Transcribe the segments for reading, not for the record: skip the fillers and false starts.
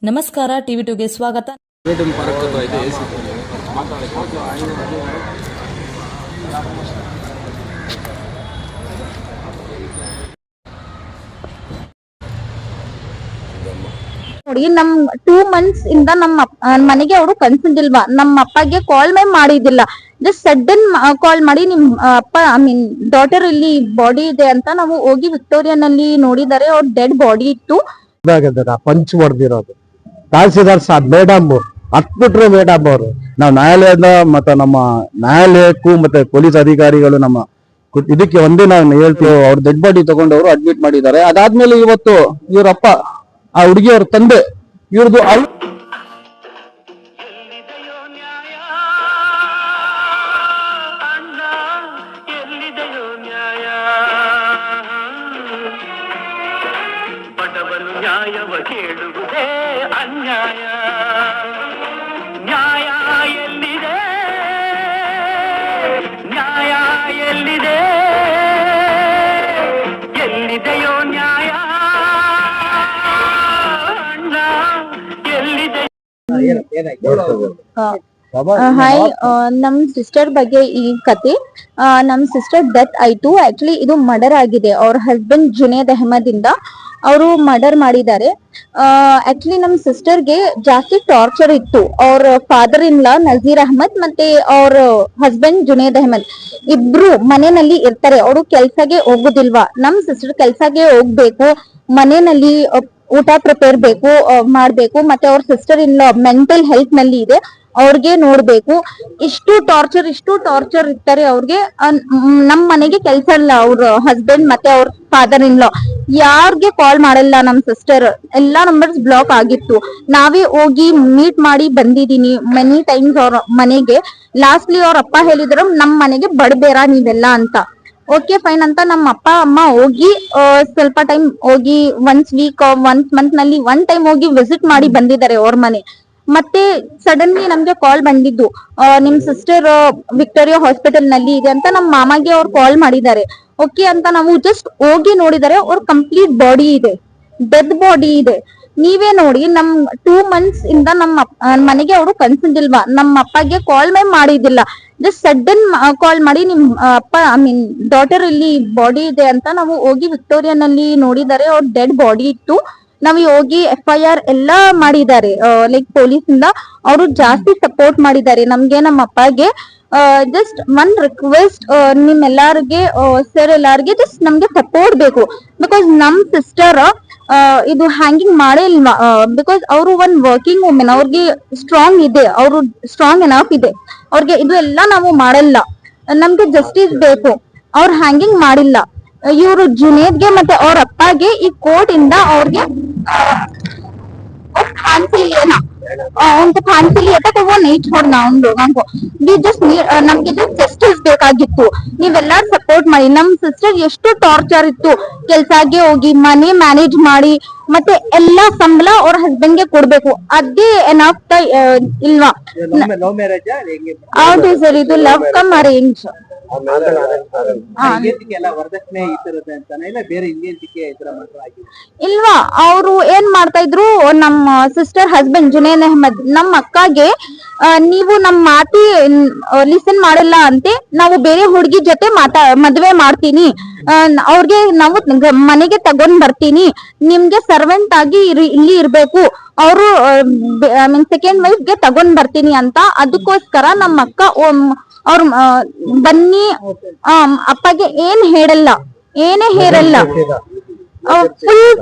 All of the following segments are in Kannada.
ನಮಸ್ಕಾರ ಟಿವಿ 2ಗೆ ಸ್ವಾಗತ. ನೋಡಿ, ನಮ್ 2 months ಇಂದ ನಮ್ಮ ಮನೆಗೆ ಅವರು ಕನ್ಸಿಲ್ವಾ, ನಮ್ಮ ಅಪ್ಪಗೆ ಕಾಲ್ ಮಾಡಿದಿಲ್ಲ. ಜಸ್ಟ್ ಸಡನ್ ಕಾಲ್ ಮಾಡಿ ನಿಮ್ ಅಪ್ಪ ಡಾಟರ್ ಇಲ್ಲಿ ಬಾಡಿ ಇದೆ ಅಂತ ನಾವು ಹೋಗಿ ವಿಕ್ಟೋರಿಯಾನಲ್ಲಿ ನೋಡಿದರೆ ಅವ್ರ ಡೆಡ್ ಬಾಡಿ ಇತ್ತು. ಪಂಚ್ ಹೊಡೆದಿರೋದು ತಹಸೀಲ್ದಾರ್ ಸಾಬ್ ಮೇಡಮ್ ಹತ್ಬಿಟ್ರು. ಮೇಡಮ್ ಅವರು ನಾವು ನ್ಯಾಯಾಲಯದ ಮತ್ತೆ ನಮ್ಮ ನ್ಯಾಯಾಲಯಕ್ಕೂ ಮತ್ತೆ ಪೊಲೀಸ್ ಅಧಿಕಾರಿಗಳು ನಮ್ಮ ಇದಕ್ಕೆ ಒಂದೇ ನಾವು ಹೇಳ್ತೀವಿ. ಅವ್ರ ಡೆಡ್ ಬಾಡಿ ತಗೊಂಡವರು ಅಡ್ಮಿಟ್ ಮಾಡಿದ್ದಾರೆ. ಅದಾದ್ಮೇಲೆ ಇವತ್ತು ಇವ್ರಪ್ಪ ಆ ಹುಡುಗಿಯವ್ರ ತಂದೆ ಇವ್ರದ್ದು ನ್ಯಾಯವ ಕೇಳುವುದೇ ಅನ್ಯಾಯ. ನ್ಯಾಯ ಎಲ್ಲಿದೆ, ನ್ಯಾಯ ಎಲ್ಲಿದೆ, ಎಲ್ಲಿದೆಯೋ ನ್ಯಾಯ ಅಣ್ಣ ಎಲ್ಲಿದೆ. ಹಾಯ್, ನಮ್ ಸಿಸ್ಟರ್ ಬಗ್ಗೆ ಈ ಕತೆ. ನಮ್ ಸಿಸ್ಟರ್ ಡೆತ್ ಆಯ್ತು. ಆಕ್ಚುಲಿ ಇದು ಮರ್ಡರ್ ಆಗಿದೆ. ಅವ್ರ ಹಸ್ಬೆಂಡ್ ಜುನೇದ್ ಅಹಮದ್ ಇಂದ ಅವರು ಮರ್ಡರ್ ಮಾಡಿದ್ದಾರೆ. ಆಕ್ಚುಲಿ ನಮ್ ಸಿಸ್ಟರ್ಗೆ ಜಾಸ್ತಿ ಟಾರ್ಚರ್ ಇತ್ತು. ಅವ್ರ ಫಾದರ್ ಇನ್ ಲಾ ನಜೀರ್ ಅಹಮದ್ ಮತ್ತೆ ಅವ್ರ ಹಸ್ಬೆಂಡ್ ಜುನೇದ್ ಅಹಮದ್ ಇಬ್ರು ಮನೆಯಲ್ಲಿ ಇರ್ತಾರೆ. ಅವರು ಕೆಲ್ಸಗೆ ಹೋಗುದಿಲ್ವಾ. ನಮ್ ಸಿಸ್ಟರ್ ಕೆಲ್ಸಗೆ ಹೋಗ್ಬೇಕು, ಮನೆಯಲ್ಲಿ ಊಟ ಪ್ರಿಪೇರ್ ಮಾಡ್ಬೇಕು. ಮತ್ತೆ ಅವ್ರ sister in law mental health ನಲ್ಲಿ ಇದೆ, ಅವ್ರಿಗೆ ನೋಡ್ಬೇಕು. ಇಷ್ಟು ಟಾರ್ಚರ್ ಇರ್ತಾರೆ ಅವ್ರಿಗೆ. ನಮ್ ಮನೆಗೆ ಕೆಲ್ಸ ಇಲ್ಲ ಅವ್ರ ಹಸ್ಬೆಂಡ್ ಮತ್ತೆ ಅವ್ರ ಫಾದರ್ ಇನ್ ಲಾ. ಯಾರ್ಗೆ ಕಾಲ್ ಮಾಡಲ್ಲ ನಮ್ ಸಿಸ್ಟರ್. ಎಲ್ಲಾ ನಂಬರ್ಸ್ ಬ್ಲಾಕ್ ಆಗಿತ್ತು. ನಾವೇ ಹೋಗಿ ಮೀಟ್ ಮಾಡಿ ಬಂದಿದೀನಿ ಮೆನಿ ಟೈಮ್ಸ್ ಅವ್ರ ಮನೆಗೆ. ಲಾಸ್ಟ್ಲಿ ಅವ್ರ ಅಪ್ಪ ಹೇಳಿದ್ರು ನಮ್ ಮನೆಗೆ ಬಡಬೇಡ ನೀವೆಲ್ಲ ಅಂತ. ಓಕೆ ಫೈನ್ ಅಂತ ನಮ್ಮ ಅಪ್ಪ ಅಮ್ಮ ಹೋಗಿ ಸ್ವಲ್ಪ ಟೈಮ್ ಹೋಗಿ ಒನ್ಸ್ ವೀಕ್ ಒನ್ಸ್ ಮಂತ್ ನಲ್ಲಿ 1 ಟೈಮ್ ಹೋಗಿ ವಿಸಿಟ್ ಮಾಡಿ ಬಂದಿದ್ದಾರೆ ಅವ್ರ ಮನೆ. ಮತ್ತೆ ಸಡನ್ಲಿ ನಮ್ಗೆ ಕಾಲ್ ಬಂದಿದ್ದು, ನಿಮ್ ಸಿಸ್ಟರ್ ವಿಕ್ಟೋರಿಯಾ ಹಾಸ್ಪಿಟಲ್ ನಲ್ಲಿ ಇದೆ ಅಂತ ನಮ್ಮ ಮಾಮಾಗೆ ಅವ್ರು ಕಾಲ್ ಮಾಡಿದ್ದಾರೆ. ಓಕೆ ಅಂತ ನಾವು ಜಸ್ಟ್ ಹೋಗಿ ನೋಡಿದರೆ ಅವ್ರ ಕಂಪ್ಲೀಟ್ ಬಾಡಿ ಇದೆ, ಡೆಡ್ ಬಾಡಿ ಇದೆ. ನೀವೇ ನೋಡಿ, ನಮ್ 2 months ಇಂದ ನಮ್ಮ ಮನೆಗೆ ಅವರು ಕನ್ಸಿಲ್ವಾ, ನಮ್ಮ ಅಪ್ಪಗೆ ಕಾಲ್ ಮಾಡಿದಿಲ್ಲ. ಜಸ್ಟ್ ಸಡನ್ ಕಾಲ್ ಮಾಡಿ ನಿಮ್ ಅಪ್ಪ ಡಾಟರ್ ಇಲ್ಲಿ ಬಾಡಿ ಇದೆ ಅಂತ ನಾವು ಹೋಗಿ ವಿಕ್ಟೋರಿಯಾನಲ್ಲಿ ನೋಡಿದರೆ ಅವ್ರ ಡೆಡ್ ಬಾಡಿ ಇತ್ತು. ನಾವು ಹೋಗಿ FIR ಎಲ್ಲಾ ಮಾಡಿದ್ದಾರೆ. ಲೈಕ್ ಪೊಲೀಸ್ ಇಂದ ಅವರು ಜಾಸ್ತಿ ಸಪೋರ್ಟ್ ಮಾಡಿದ್ದಾರೆ ನಮ್ಗೆ, ನಮ್ಮ ಅಪ್ಪಗೆ. ಜಸ್ಟ್ ಒನ್ ರಿಕ್ವೆಸ್ಟ್, ನಿಮ್ ಎಲ್ಲಾರ್ಗೆ ಸರ್ ಎಲ್ಲಾರ್ಗೆ ಜಸ್ಟ್ ನಮ್ಗೆ ಸಪೋರ್ಟ್ ಬೇಕು. ಬಿಕಾಸ್ ನಮ್ ಸಿಸ್ಟರ್ ಇದು ಹ್ಯಾಂಗಿಂಗ್ ಮಾಡೇ ಇಲ್ವಾ. ಬಿಕಾಸ್ ಅವರು ಒಂದ್ ವರ್ಕಿಂಗ್ ವುಮೆನ್, ಅವ್ರಿಗೆ ಸ್ಟ್ರಾಂಗ್ ಇದೆ, ಅವರು ಸ್ಟ್ರಾಂಗ್ ಎನಫ್ ಇದೆ ಅವ್ರಿಗೆ. ಇದು ಎಲ್ಲ ನಾವು ಮಾಡಲ್ಲ. ನಮ್ಗೆ ಜಸ್ಟಿಸ್ ಬೇಕು. ಅವ್ರು ಹ್ಯಾಂಗಿಂಗ್ ಮಾಡಿಲ್ಲ. ಇವರು ಜುನೇದ್ಗೆ ಮತ್ತೆ ಅವ್ರ ಅಪ್ಪಗೆ ಈ ಕೋರ್ಟ್ ಇಂದ ಅವ್ರಿಗೆ ನಮ್ಗೆ ಜಸ್ಟಿಸ್ ಬೇಕಾಗಿತ್ತು. ನೀವೆಲ್ಲ ಸಪೋರ್ಟ್ ಮಾಡಿ. ನಮ್ ಸಿಸ್ಟರ್ ಎಷ್ಟು ಟಾರ್ಚರ್ ಇತ್ತು. ಕೆಲ್ಸಕ್ಕೆ ಹೋಗಿ ಮನೆ ಮ್ಯಾನೇಜ್ ಮಾಡಿ ಮತ್ತೆ ಎಲ್ಲಾ ಸಂಬಳ ಅವ್ರ ಹಸ್ಬೆಂಡ್ ಗೆ ಕೊಡ್ಬೇಕು. ಅದೇ ಏನಾಗ್ತಾ ಇಲ್ವಾ. ಹೌದು ಸರ್, ಇದು ಲವ್ ಕಮ್ ಅರೇಂಜ್. ಇಲ್ವಾ, ಅವರು ಏನ್ ಮಾಡ್ತಾ ಇದ್ರು, ನಮ್ಮ ಸಿಸ್ಟರ್ ಹಸ್ಬೆಂಡ್ ಜುನೇದ್ ಅಹಮದ್ ನಮ್ಮ ಅಕ್ಕಗೆ ನೀವು ನಮ್ ಮಾತಿ ಲಿಸನ್ ಮಾಡಿಲ್ಲ ಅಂತೆ, ನಾವು ಬೇರೆ ಹುಡುಗಿ ಜೊತೆ ಮದ್ವೆ ಮಾಡ್ತೀನಿ, ಅವ್ರಿಗೆ ನಾವು ಮನೆಗೆ ತಗೊಂಡ್ ಬರ್ತೀನಿ, ನಿಮ್ಗೆ ಸರ್ವೆಂಟ್ ಆಗಿ ಇಲ್ಲಿ ಇರ್ಬೇಕು, ಅವರು ಸೆಕೆಂಡ್ ವೈಫ್ ಗೆ ತಗೊಂಡ್ ಬರ್ತೀನಿ ಅಂತ. ಅದಕ್ಕೋಸ್ಕರ ನಮ್ಮ ಅಕ್ಕ ಅವ್ರ ಬನ್ನಿ ಅಪ್ಪಗೆ ಏನೇ ಹೇಳಲ್ಲ.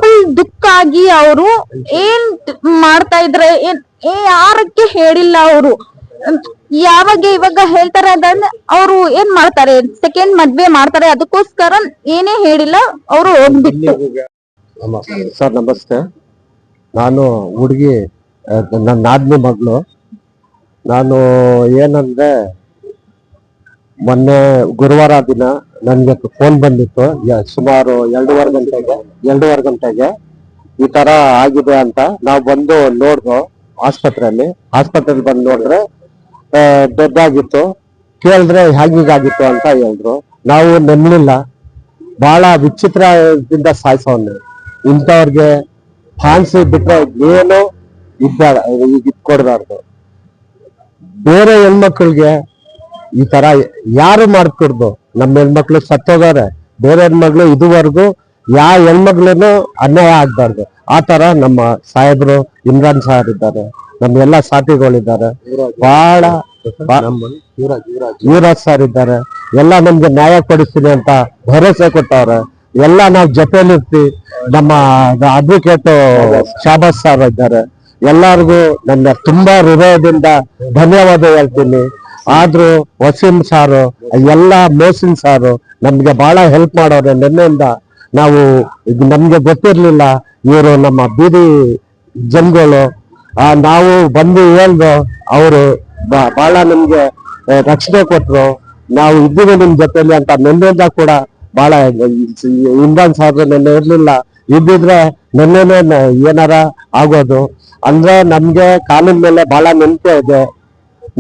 ಫುಲ್ ದುಃಖ ಆಗಿ ಅವರು ಏನ್ ಮಾಡ್ತಾ ಇದ್ರೆ ಯಾರಕ್ಕೆ ಹೇಳಿಲ್ಲ. ಅವರು ಇವಾಗ ಹೇಳ್ತಾರೆ ಅಂದ್ರೆ ಅವರು ಏನ್ ಮಾಡ್ತಾರೆ, ಸೆಕೆಂಡ್ ಮದ್ವೆ ಮಾಡ್ತಾರೆ. ಅದಕ್ಕೋಸ್ಕರ ಏನೇ ಹೇಳಿಲ್ಲ, ಅವರು ಹೋಗ್ಬಿಟ್ಟು. ಸರ್ ನಮಸ್ತೆ. ನಾನು ಹುಡುಗಿ ನನ್ನ ನಾದ್ನಿ ಮಗಳು. ನಾನು ಏನಂದ್ರೆ, ಮೊನ್ನೆ ಗುರುವಾರ ದಿನ ನನ್ಗೆ ಫೋನ್ ಬಂದಿತ್ತು ಸುಮಾರು 2:30 ಗಂಟೆಗೆ ಈ ತರ ಆಗಿದೆ ಅಂತ. ನಾವು ಬಂದು ನೋಡ್ದು ಆಸ್ಪತ್ರೆಯಲ್ಲಿ ಬಂದು ನೋಡಿದ್ರೆ ಡೆಡ್ ಆಗಿತ್ತು. ಕೇಳಿದ್ರೆ ಹೀಗಾಗಿತ್ತು ಅಂತ ಹೇಳಿದ್ರು. ನಾವು ನೆಮ್ಮಲಿಲ್ಲ. ಬಹಳ ವಿಚಿತ್ರದಿಂದ ಸಾಯಿಸೋನು. ಇಂಥವ್ರಿಗೆ ಫಾನ್ಸಿ ಬಿಟ್ರೆ ಏನು ಇಟ್ಕೊಡ್ಬಾರ್ದು. ಬೇರೆ ಹೆಣ್ಮಕ್ಳಿಗೆ ಈ ತರ ಯಾರು ಮಾಡ್ಕೊಡ್ದು. ನಮ್ಮ ಹೆಣ್ಮಕ್ಳು ಸತ್ತೋಗಾರೆ, ಬೇರೆ ಹೆಣ್ಮಕ್ಳು ಇದುವರೆಗೂ ಯಾವ ಹೆಣ್ಮಕ್ಳನ್ನು ಅನ್ಯಾಯ ಆಗ್ಬಾರ್ದು. ಆ ತರ ನಮ್ಮ ಸಾಹೇಬ್ರು ಇಮ್ರಾನ್ ಸಾಹೇಬ್ ಇದ್ದಾರೆ, ನಮ್ಗೆಲ್ಲ ಸಾಥಿಗಳಿದ್ದಾರೆ, ಬಹಳ ಯುವರಾಜ್ ಸರ್ ಇದ್ದಾರೆ, ಎಲ್ಲ ನಮ್ಗೆ ನ್ಯಾಯ ಕೊಡಿಸ್ತೀನಿ ಅಂತ ಭರವಸೆ ಕೊಟ್ಟವ್ರೆ. ಎಲ್ಲ ನಾವು ಜೊತೆಲಿರ್ತೀವಿ. ನಮ್ಮ ಅಡ್ವೊಕೇಟ್ ಶಾಬಾಸ್ ಸರ್ ಇದ್ದಾರೆ. ಎಲ್ಲಾರ್ಗು ನನ್ನ ತುಂಬಾ ಹೃದಯದಿಂದ ಧನ್ಯವಾದ ಹೇಳ್ತೀನಿ. ಆದ್ರೂ ವಸೀಂ ಸಾರು, ಎಲ್ಲ ಮೋಸಿನ್ ಸಾರು ನಮ್ಗೆ ಬಹಳ ಹೆಲ್ಪ್ ಮಾಡೋರೆ. ನಿನ್ನೆಯಿಂದ ನಾವು ನಮ್ಗೆ ಗೊತ್ತಿರ್ಲಿಲ್ಲ ಇವರು ನಮ್ಮ ಬೀದಿ ಜನಗಳು. ನಾವು ಬಂದು ಹೇಳ್ದು ಅವರು ಬಹಳ ನಮ್ಗೆ ರಕ್ಷಣೆ ಕೊಟ್ರು. ನಾವು ಇದ್ದೀವಿ ನಿಮ್ ಜೊತೆಲಿ ಅಂತ ನಿನ್ನೆಯಿಂದ ಕೂಡ ಬಹಳ ಇಮ್ರಾನ್ ಸಾಹೇಬ್ರು ನೆನ್ನೆ ಇರ್ಲಿಲ್ಲ, ಇದ್ದಿದ್ರೆ ನೆನ್ನೆನೆ ಏನಾರ ಆಗೋದು. ಅಂದ್ರೆ ನಮ್ಗೆ ಕಾನೂನ್ ಮೇಲೆ ಬಹಳ ನಂಬಿಕೆ ಇದೆ.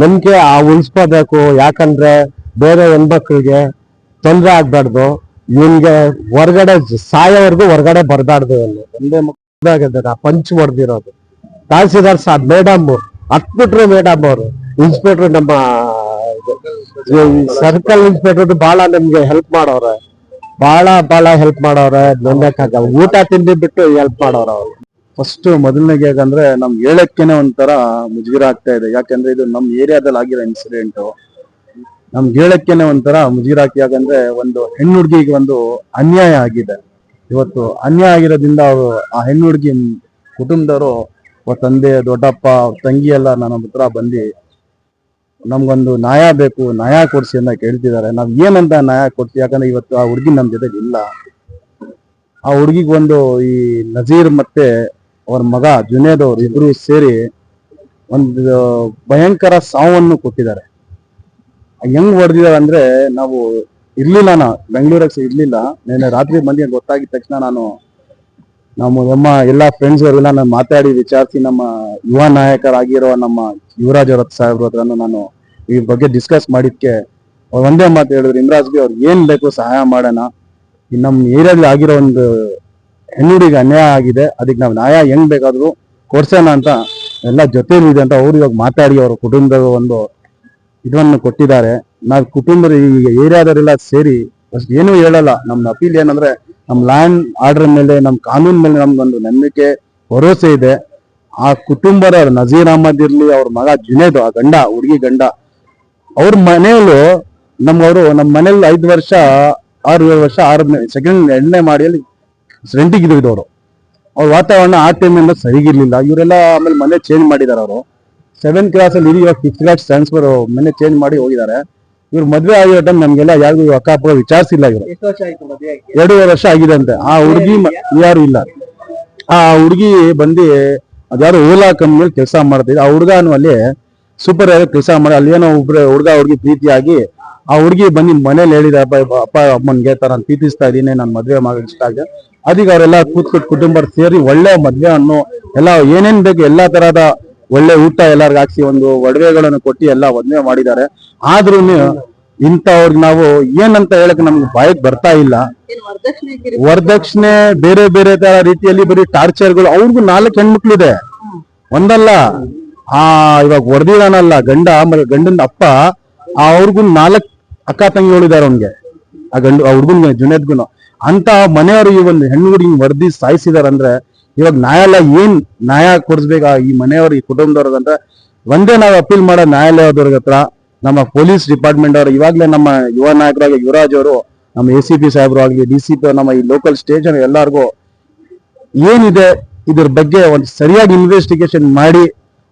ನಂಬಿಕೆ ಉಳಿಸ್ಕೋಬೇಕು. ಯಾಕಂದ್ರೆ ಬೇರೆ ಹೆಣ್ಮಕ್ಳಿಗೆ ತೊಂದ್ರೆ ಆಗ್ಬಾರ್ದು. ಇವನ್ಗೆ ಹೊರಗಡೆ ಸಾಯೋವರೆಗೂ ಹೊರಗಡೆ ಬರ್ಬಾರ್ದು. ಒಂದೇ ಮಕ್ಕಳಾಗಿದ್ದಾರೆ ಪಂಚ್ ಹೊಡೆದಿರೋದು. ತಹಸೀಲ್ದಾರ್ ಸಾಬ್ ಮೇಡಮ್ ಹತ್ಬಿಟ್ರು. ಮೇಡಮ್ ಅವರು ಇನ್ಸ್ಪೆಕ್ಟರ್, ನಮ್ಮ ಸರ್ಕಲ್ ಇನ್ಸ್ಪೆಕ್ಟರ್ ಬಹಳ ನಮ್ಗೆ ಹೆಲ್ಪ್ ಮಾಡೋರೆ. ಬಹಳ ಹೆಲ್ಪ್ ಮಾಡೋರೆ. ನಂದಕ್ಕಾಗ ಊಟ ತಿಂಡಿ ಬಿಟ್ಟು ಹೆಲ್ಪ್ ಮಾಡೋರ ಅವ್ರು. ಫಸ್ಟ್ ಮೊದಲನೇಗೆ ಯಾಕಂದ್ರೆ ನಮ್ಗೆ ಹೇಳಕ್ಕೇನೆ ಒಂಥರ ಮುಜುಗರ ಆಗ್ತಾ ಇದೆ. ಯಾಕಂದ್ರೆ ಇದು ನಮ್ಮ ಏರಿಯಾದಲ್ಲಿ ಆಗಿರೋ ಇನ್ಸಿಡೆಂಟ್. ನಮ್ಗೆ ಹೇಳಕ್ಕೇನೆ ಒಂಥರ ಮುಜುಗರ ಆಗ್ತಿ. ಯಾಕಂದ್ರೆ ಒಂದು ಹೆಣ್ಣು ಹುಡುಗಿಗೆ ಒಂದು ಅನ್ಯಾಯ ಆಗಿದೆ. ಇವತ್ತು ಅನ್ಯಾಯ ಆಗಿರೋದ್ರಿಂದ ಅವರು ಆ ಹೆಣ್ಣು ಹುಡುಗಿ ಕುಟುಂಬದವರು, ತಂದೆ, ದೊಡ್ಡಪ್ಪ, ತಂಗಿ ಎಲ್ಲ ನನ್ನ ಹತ್ರ ಬಂದು ನಮ್ಗೊಂದು ನ್ಯಾಯ ಬೇಕು, ನ್ಯಾಯ ಕೊಡ್ಸಿ ಅಂತ ಕೇಳ್ತಿದ್ದಾರೆ. ನಾವ್ ಏನಂತ ನ್ಯಾಯ ಕೊಡ್ತೀವಿ? ಯಾಕಂದ್ರೆ ಇವತ್ತು ಆ ಹುಡುಗಿ ನಮ್ ಜೊತೆಗೆ ಇಲ್ಲ. ಆ ಹುಡುಗಿಗೆ ಒಂದು ಈ ನಜೀರ್ ಮತ್ತೆ ಅವ್ರ ಮಗ ಜುನೇದ್ ಅವ್ರು ಇಬ್ರು ಸೇರಿ ಒಂದು ಭಯಂಕರ ಸಾವನ್ನು ಕೊಟ್ಟಿದ್ದಾರೆ. ಹೆಂಗ್ ಹೊಡೆದಿದ್ದಾರೆ ಅಂದ್ರೆ, ನಾವು ಇರ್ಲಿಲ್ಲ, ಬೆಂಗಳೂರಿಗೆ ಇರ್ಲಿಲ್ಲ. ನೆನ್ನೆ ರಾತ್ರಿ ಮಂದಿ ಗೊತ್ತಾಗಿದ ತಕ್ಷಣ ನಮ್ಮ ಎಲ್ಲ ಫ್ರೆಂಡ್ಸ್ ಅವರೆಲ್ಲ ನಾನು ಮಾತಾಡಿ ವಿಚಾರಿಸಿ, ನಮ್ಮ ಯುವ ನಾಯಕರಾಗಿರೋ ನಮ್ಮ ಯುವರಾಜ್ ಸಾಹೇಬ್ರ ಹತ್ರನು ನಾನು ಈ ಬಗ್ಗೆ ಡಿಸ್ಕಸ್ ಮಾಡಿದ್ಕೆ ಅವ್ರು ಒಂದೇ ಮಾತು ಹೇಳಿದ್ರು, ಇಮ್ರಾಜ್ಗೆ ಅವ್ರಿಗೆ ಏನ್ ಬೇಕು ಸಹಾಯ ಮಾಡೋಣ. ನಮ್ಮ ಏರಿಯಾದಲ್ಲಿ ಆಗಿರೋ ಒಂದು ಹೆಣ್ಣುಡಿಗೆ ಅನ್ಯಾಯ ಆಗಿದೆ, ಅದಕ್ಕೆ ನಾವು ನ್ಯಾಯ ಹೆಂಗ್ ಬೇಕಾದ್ರೂ ಕೊಡ್ಸೋಣ ಅಂತ ಎಲ್ಲ ಜೊತೆಲಿದೆ ಅಂತ ಅವ್ರು ಇವಾಗ ಮಾತಾಡಿ ಅವ್ರ ಕುಟುಂಬದ ಒಂದು ಇದನ್ನು ಕೊಟ್ಟಿದ್ದಾರೆ. ನಾವು ಕುಟುಂಬದ ಈ ಏರಿಯಾದವರೆಲ್ಲ ಸೇರಿ ಅಷ್ಟು ಏನೂ ಹೇಳಲ್ಲ. ನಮ್ದು ಅಪೀಲ್ ಏನಂದ್ರೆ, ನಮ್ ಲ್ಯಾಂಡ್ ಆರ್ಡರ್ ಮೇಲೆ, ನಮ್ ಕಾನೂನ್ ಮೇಲೆ ನಮ್ಗೊಂದು ನಂಬಿಕೆ, ಭರವಸೆ ಇದೆ. ಆ ಕುಟುಂಬದ ನಜೀರ್ ಅಹಮದ್ ಇರ್ಲಿ, ಅವ್ರ ಮಗ ಜುನೇದ್, ಆ ಗಂಡ, ಹುಡುಗಿ ಗಂಡ, ಅವ್ರ ಮನೆಯಲ್ಲೂ ನಮ್ಮ ಮನೇಲಿ 5 ವರ್ಷ 6 ವರ್ಷ 2ನೇ ಮಾಡಿಯಲ್ಲಿ ರೆಂಟಿಗೆ ಇದ್ದವರು. ಅವ್ರ ವಾತಾವರಣ ಆ ಟೈಮಿಂದ ಸರಿಗಿರ್ಲಿಲ್ಲ. ಇವರೆಲ್ಲ ಆಮೇಲೆ ಮನೆ ಚೇಂಜ್ ಮಾಡಿದಾರೆ. ಅವರು 7th ಕ್ಲಾಸಲ್ಲಿ ಇವಾಗ 5th ಕ್ಲಾಸ್ ಟ್ರಾನ್ಸ್ಫರ್ ಮನೆ ಚೇಂಜ್ ಮಾಡಿ ಹೋಗಿದ್ದಾರೆ. ಇವ್ರು ಮದ್ವೆ ಆಗಿರೋ ಟೈಮ್ ನಮ್ಗೆಲ್ಲ ಯಾರಿಗೂ ಅಕ್ಕಪಕ್ಕ ವಿಚಾರಿಸಿಲ್ಲ. ಇವರು 2 ವರ್ಷ ಆಗಿದೆ ಅಂತೆ. ಆ ಹುಡುಗಿ ಯಾರು ಇಲ್ಲ. ಆ ಹುಡುಗಿ ಬಂದು ಅದ್ಯಾರು ಓಲಾ ಕಂಪ್ನಿಯಲ್ಲಿ ಕೆಲಸ ಮಾಡ್ತಿದ್ದೆ. ಆ ಹುಡುಗನು ಅಲ್ಲಿ ಸೂಪರ್ ಆಗಿ ಕೆಲಸ ಮಾಡಿ, ಅಲ್ಲಿ ಏನೋ ಹುಡುಗ ಹುಡುಗಿ ಪ್ರೀತಿಯಾಗಿ ಆ ಹುಡುಗಿ ಬಂದು ಮನೇಲಿ ಹೇಳಿದ, ಅಪ್ಪ ಅಮ್ಮನ್ಗೆ ತರ ನಾನು ಪ್ರೀತಿಸ್ತಾ ಇದ್ದೀನಿ, ನಾನು ಮದ್ವೆ ಮಾಡಿ ಇಷ್ಟ ಆಗಿದೆ. ಅದಕ್ಕೆ ಅವರೆಲ್ಲ ಕೂತ್ಕೊಟ್ಟು ಕುಟುಂಬ ಸೇರಿ ಒಳ್ಳೆ ಮದ್ವೆ ಅನ್ನು ಎಲ್ಲ ಏನೇನ್ ಬೇಕು ಎಲ್ಲಾ ತರಹದ ಒಳ್ಳೆ ಊಟ ಎಲ್ಲಾರ್ಗು ಹಾಕ್ಸಿ ಒಂದು ಒಡವೆಗಳನ್ನು ಕೊಟ್ಟು ಎಲ್ಲ ಮದ್ವೆ ಮಾಡಿದ್ದಾರೆ. ಆದ್ರೂ ಇಂಥವ್ರಿಗೆ ನಾವು ಏನಂತ ಹೇಳಕ್ ನಮ್ಗೆ ಬಾಯಿಗೆ ಬರ್ತಾ ಇಲ್ಲ. ವರದಕ್ಷಿಣೆ ಬೇರೆ ಬೇರೆ ತರ ರೀತಿಯಲ್ಲಿ ಬರೀ ಟಾರ್ಚರ್ಗಳು. ಅವ್ರಿಗೂ 4 ಹೆಣ್ಮಕ್ಳಿದೆ, ಒಂದಲ್ಲ. ಇವಾಗ ಹೊಡೆದಿದಾನಲ್ಲ ಗಂಡ, ಆಮೇಲೆ ಗಂಡನ ಅಪ್ಪ, ಅವ್ರಿಗೂ 4 ಅಕ್ಕ ತಂಗಿಗಳಿದ್ದಾರೆ ಅವ್ನಿಗೆ, ಆ ಹುಡುಗನ್ಗೆ ಜುನೇದ್ಗುನು. ಅಂತ ಮನೆಯವರು ಈ ಒಂದು ಹೆಣ್ಣು ಹುಡುಗಿ ಹೊಡೆದಿ ಸಾಯಿಸಿದಾರಂದ್ರೆ ಇವಾಗ ನ್ಯಾಯಾಲಯ ಏನ್ ನ್ಯಾಯ ಕೊಡಿಸ್ಬೇಕ ಈ ಮನೆಯವ್ರು, ಈ ಕುಟುಂಬದವ್ರಿಗಂತ ಒಂದೇ ನಾವು ಅಪೀಲ್ ಮಾಡೋ ನ್ಯಾಯಾಲಯದವ್ರ ಹತ್ರ, ನಮ್ಮ ಪೊಲೀಸ್ ಡಿಪಾರ್ಟ್ಮೆಂಟ್ ಅವರು. ಇವಾಗ್ಲೇ ನಮ್ಮ ಯುವ ನಾಯಕರಾಗಿ ಯುವರಾಜ್ ಅವರು, ನಮ್ಮ ACP ಸಾಹೇಬ್ರು ಆಗ್ಲಿ, DCP, ನಮ್ಮ ಈ ಲೋಕಲ್ ಸ್ಟೇಷನ್ ಎಲ್ಲಾರ್ಗು ಏನಿದೆ ಇದ್ರ ಬಗ್ಗೆ ಒಂದು ಸರಿಯಾಗಿ ಇನ್ವೆಸ್ಟಿಗೇಷನ್ ಮಾಡಿ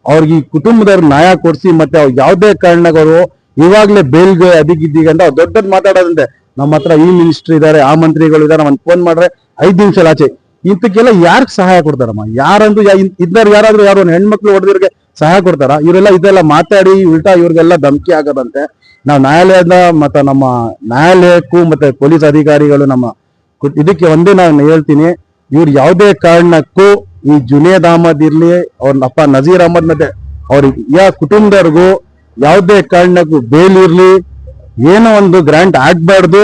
ಅವ್ರಿಗೆ ಈ ಕುಟುಂಬದವ್ರ ನ್ಯಾಯ ಕೊಡ್ಸಿ. ಮತ್ತೆ ಅವ್ರು ಯಾವ್ದೇ ಕಾರಣಗಳು ಇವಾಗ್ಲೇ ಬೇಲ್ಗೆ ಅದಿಗಿದ್ದೀಗ ಅಂತ ಅವ್ರು ದೊಡ್ಡ ಮಾತಾಡೋದಂತೆ. ನಮ್ಮ ಹತ್ರ ಈ ಮಿನಿಸ್ಟರ್ ಇದಾರೆ, ಆ ಮಂತ್ರಿಗಳು ಇದಾರೆ, ಒಂದು ಫೋನ್ ಮಾಡ್ರೆ 5 ನಿಮಿಷ ಆಚೆ. ಇಂತಕ್ಕೆಲ್ಲ ಯಾರಿಗೆ ಸಹಾಯ ಕೊಡ್ತಾರಮ್ಮ? ಯಾರಂದ್ರೂ ಇದ್ದವ್ರು ಯಾರಾದ್ರೂ ಯಾರು ಒಂದು ಹೆಣ್ಮಕ್ಳು ಹೊಡೆದಿವ್ರಿಗೆ ಸಹಾಯ ಕೊಡ್ತಾರ? ಇವರೆಲ್ಲ ಇದೆಲ್ಲ ಮಾತಾಡಿ ಉಲ್ಟಾ ಇವ್ರಿಗೆಲ್ಲ ಧಮಕಿ ಆಗದಂತೆ ನಾವು ನ್ಯಾಯಾಲಯದ ಮತ್ತೆ ನಮ್ಮ ನ್ಯಾಯಾಲಯಕ್ಕೂ ಮತ್ತೆ ಪೊಲೀಸ್ ಅಧಿಕಾರಿಗಳು ನಮ್ಮ ಇದಕ್ಕೆ ಒಂದೇ ನಾನು ಹೇಳ್ತೀನಿ, ಇವ್ರು ಯಾವುದೇ ಕಾರಣಕ್ಕೂ ಈ ಜುನೇದ್ ಅಹಮದ್ ಇರ್ಲಿ, ಅವ್ರ ಅಪ್ಪ ನಜೀರ್ ಅಹಮದ್ ಮತ್ತೆ ಅವ್ರ ಕುಟುಂಬದವ್ರಿಗೂ ಯಾವುದೇ ಕಾರಣಕ್ಕೂ ಬೇಲ್ ಇರ್ಲಿ, ಏನೋ ಒಂದು ಗ್ರಾಂಟ್ ಆಗ್ಬಾರ್ದು.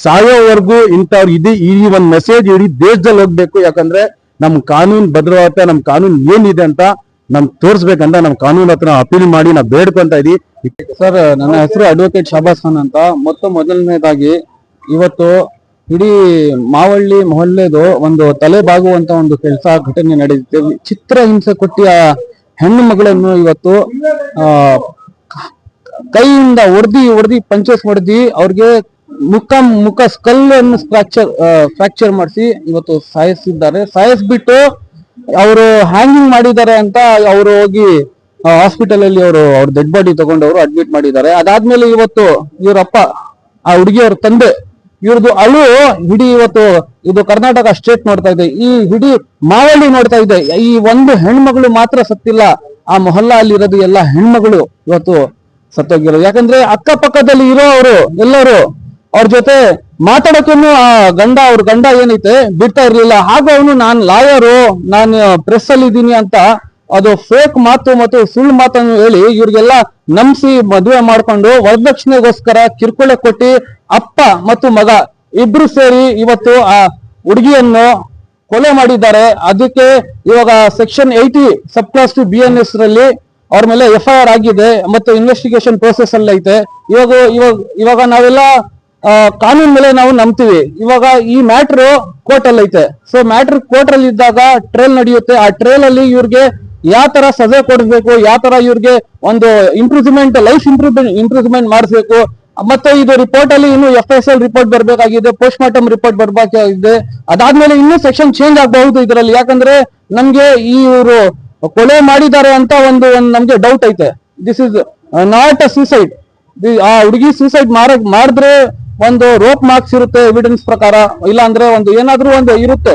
ಸಾಯೋವರೆಗೂ ಇಂಥವ್ರು ಈ ಒಂದು ಮೆಸೇಜ್ ಇಡೀ ದೇಶದಲ್ಲಿ ಹೋಗ್ಬೇಕು. ಯಾಕಂದ್ರೆ ನಮ್ ಕಾನೂನು ಭದ್ರತೆ, ನಮ್ ಕಾನೂನು ಏನಿದೆ ಅಂತ ನಮ್ಗೆ ತೋರಿಸ್ಬೇಕಂತ ನಮ್ ಕಾನೂನು ಹತ್ರ ಅಪೀಲ್ ಮಾಡಿ ನಾವು ಬೇಡ್ಕೊಂತ ಇದೀವಿ. ಸರ್, ನನ್ನ ಹೆಸರು ಅಡ್ವೊಕೇಟ್ ಶಾಬಾಸ್ ಖಾನ್ ಅಂತ. ಮೊದಲನೇದಾಗಿ ಇವತ್ತು ಇಡೀ ಮಾವಳ್ಳಿ ಮೊಹಲ್ಲೆದು ಒಂದು ತಲೆ ಬಾಗುವಂತ ಒಂದು ಘಟನೆ ನಡೆದಿದೆ. ಚಿತ್ರ ಹಿಂಸೆ ಕೊಟ್ಟಿ ಆ ಹೆಣ್ಣು ಮಗಳನ್ನು ಇವತ್ತು ಕೈಯಿಂದ ಹೊಡೆದಿ ಪಂಚಸ್ ಹೊಡೆದಿ ಅವ್ರಿಗೆ ಮುಖ ಸ್ಕಲ್ ಅನ್ನು ಫ್ರಾಕ್ಚರ್ ಮಾಡಿಸಿ ಇವತ್ತು ಸಾಯಿಸಿದ್ದಾರೆ. ಸಾಯಿಸ್ಬಿಟ್ಟು ಅವರು ಹ್ಯಾಂಗಿಂಗ್ ಮಾಡಿದ್ದಾರೆ ಅಂತ ಅವರು ಹೋಗಿ ಹಾಸ್ಪಿಟಲ್ ಅಲ್ಲಿ ಅವ್ರ ಡೆಡ್ ಬಾಡಿ ತಗೊಂಡವರು ಅಡ್ಮಿಟ್ ಮಾಡಿದ್ದಾರೆ. ಅದಾದ್ಮೇಲೆ ಇವತ್ತು ಇವರಪ್ಪ, ಆ ಹುಡುಗಿಯವ್ರ ತಂದೆ, ಇವ್ರದ್ದು ಅಳು ಇಡೀ ಇವತ್ತು ಇದು ಕರ್ನಾಟಕ ಸ್ಟೇಟ್ ನೋಡ್ತಾ ಇದೆ, ಈ ಇಡೀ ಮಾವಳ್ಳಿ ನೋಡ್ತಾ ಇದೆ. ಈ ಒಂದು ಹೆಣ್ಮಗಳು ಮಾತ್ರ ಸತ್ತಿಲ್ಲ, ಆ ಮೊಹಲ್ಲಾ ಅಲ್ಲಿ ಇರೋದು ಎಲ್ಲ ಹೆಣ್ಮಗಳು ಇವತ್ತು ಸತ್ತೋಗಿರೋ. ಯಾಕಂದ್ರೆ ಅಕ್ಕಪಕ್ಕದಲ್ಲಿ ಇರೋ ಅವರು ಎಲ್ಲರೂ ಅವ್ರ ಜೊತೆ ಮಾತಾಡೋಕೆನು ಅವ್ರ ಗಂಡ ಏನೈತೆ ಬಿಡ್ತಾ ಇರ್ಲಿಲ್ಲ. ಹಾಗೂ ಅವನು ನಾನ್ ಲಾಯರು, ನಾನು ಪ್ರೆಸ್ ಅಲ್ಲಿ ಇದ್ದೀನಿ ಅಂತ ಅದು ಫೇಕ್ ಮಾತು ಮತ್ತು ಸುಳ್ಳು ಮಾತನ್ನು ಹೇಳಿ ಇವ್ರಿಗೆಲ್ಲ ನಂಬಿಸಿ ಮದುವೆ ಮಾಡ್ಕೊಂಡು ವರದಕ್ಷಿಣೆಗೋಸ್ಕರ ಕಿರುಕುಳ ಕೊಟ್ಟಿ ಅಪ್ಪ ಮತ್ತು ಮಗ ಇಬ್ರು ಸೇರಿ ಇವತ್ತು ಆ ಹುಡುಗಿಯನ್ನು ಕೊಲೆ ಮಾಡಿದ್ದಾರೆ. ಅದಕ್ಕೆ ಇವಾಗ ಸೆಕ್ಷನ್ 80 ಸಬ್ ಕ್ಲಾಸ್ 2 BNS ರಲ್ಲಿ ಅವ್ರ ಮೇಲೆ FIR ಆಗಿದೆ ಮತ್ತು ಇನ್ವೆಸ್ಟಿಗೇಷನ್ ಪ್ರೋಸೆಸ್ ಅಲ್ಲಿ ಐತೆ. ಇವಾಗ ನಾವೆಲ್ಲ ಕಾನೂನ್ ಮೇಲೆ ನಾವು ನಂಬ್ತೀವಿ. ಇವಾಗ ಈ ಮ್ಯಾಟ್ರು ಕೋರ್ಟ್ ಅಲ್ಲಿ ಐತೆ. ಸೊ ಮ್ಯಾಟ್ರ್ ಕೋರ್ಟ್ ಅಲ್ಲಿ ಇದ್ದಾಗ ಟ್ರೇಲ್ ನಡೆಯುತ್ತೆ. ಆ ಟ್ರೇಲ್ ಅಲ್ಲಿ ಇವ್ರಿಗೆ ಯಾವ ತರ ಸಜೆ ಕೊಡಿಸ್ಬೇಕು, ಯಾವ ತರ ಇವ್ರಿಗೆ ಒಂದು ಲೈಫ್ ಇಂಪ್ರೂವ್ಮೆಂಟ್ ಮಾಡಿಸ್ಬೇಕು. ಮತ್ತೆ ಇದು ರಿಪೋರ್ಟ್ ಅಲ್ಲಿ ಇನ್ನು FSL ರಿಪೋರ್ಟ್ ಬರ್ಬೇಕಾಗಿದೆ, ಪೋಸ್ಟ್ ಮಾರ್ಟಮ್ ರಿಪೋರ್ಟ್ ಬರ್ಬೇಕಾಗಿದೆ. ಅದಾದ್ಮೇಲೆ ಇನ್ನೂ ಸೆಕ್ಷನ್ ಚೇಂಜ್ ಆಗಬಹುದು ಇದರಲ್ಲಿ. ಯಾಕಂದ್ರೆ ನಮ್ಗೆ ಇವರು ಕೊಲೆ ಮಾಡಿದ್ದಾರೆ ಅಂತ ಒಂದು ನಮ್ಗೆ ಡೌಟ್ ಐತೆ. This is not a suicide. ಆ ಹುಡುಗಿ ಸೂಸೈಡ್ ಮಾಡಿದ್ರೆ ಒಂದು ರೋಪ್ ಮಾರ್ಕ್ಸ್ ಇರುತ್ತೆ ಎವಿಡೆನ್ಸ್ ಪ್ರಕಾರ, ಇಲ್ಲ ಅಂದ್ರೆ ಒಂದು ಏನಾದ್ರೂ ಒಂದು ಇರುತ್ತೆ.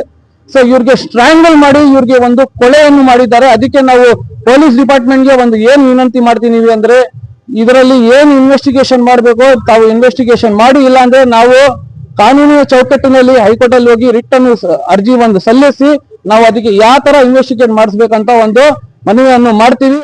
ಸೊ ಇವ್ರಿಗೆ ಸ್ಟ್ರಾಂಗಲ್ ಮಾಡಿ ಇವ್ರಿಗೆ ಒಂದು ಕೊಲೆಯನ್ನು ಮಾಡಿದ್ದಾರೆ. ಅದಕ್ಕೆ ನಾವು ಪೊಲೀಸ್ ಡಿಪಾರ್ಟ್ಮೆಂಟ್ಗೆ ಒಂದು ಏನ್ ವಿನಂತಿ ಮಾಡ್ತೀವಿ ಅಂದ್ರೆ, ಇದರಲ್ಲಿ ಏನ್ ಇನ್ವೆಸ್ಟಿಗೇಷನ್ ಮಾಡ್ಬೇಕು ತಾವು ಇನ್ವೆಸ್ಟಿಗೇಷನ್ ಮಾಡಿ, ಇಲ್ಲ ಅಂದ್ರೆ ನಾವು ಕಾನೂನಿನ ಚೌಕಟ್ಟಿನಲ್ಲಿ ಹೈಕೋರ್ಟ್ ಅಲ್ಲಿ ಹೋಗಿ ರಿಟ್ ಅನ್ನು ಅರ್ಜಿ ಸಲ್ಲಿಸಿ ನಾವು ಅದಕ್ಕೆ ಯಾವ ತರ ಇನ್ವೆಸ್ಟಿಗೇಟ್ ಮಾಡಿಸ್ಬೇಕಂತ ಒಂದು ಮನವಿಯನ್ನು ಮಾಡ್ತೀವಿ.